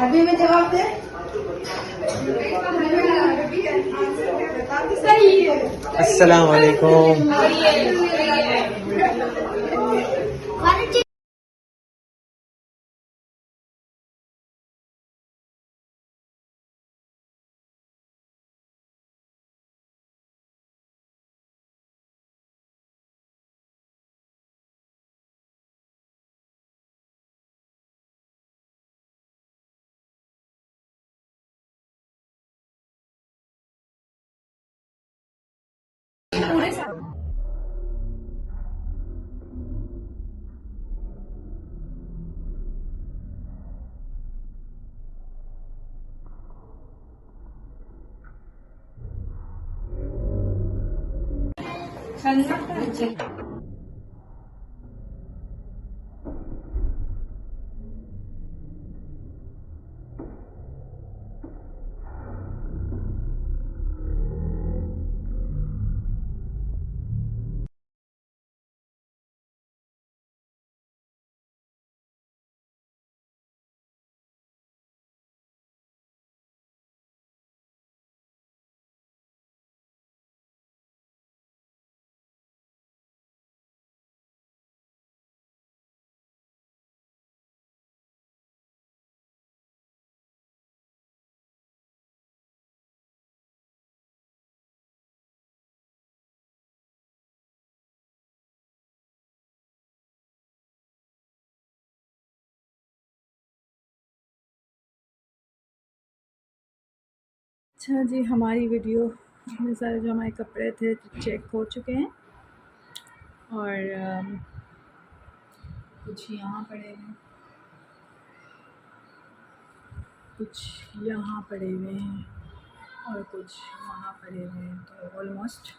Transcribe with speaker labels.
Speaker 1: अभी में जवाब दे।
Speaker 2: अस्सलाम वालेकुम।
Speaker 3: अच्छा जी, हमारी वीडियो में सारे जो हमारे कपड़े थे चेक हो चुके हैं और कुछ यहाँ पड़े हैं, कुछ यहाँ पड़े हुए हैं और कुछ वहाँ पड़े हुए हैं, तो ऑलमोस्ट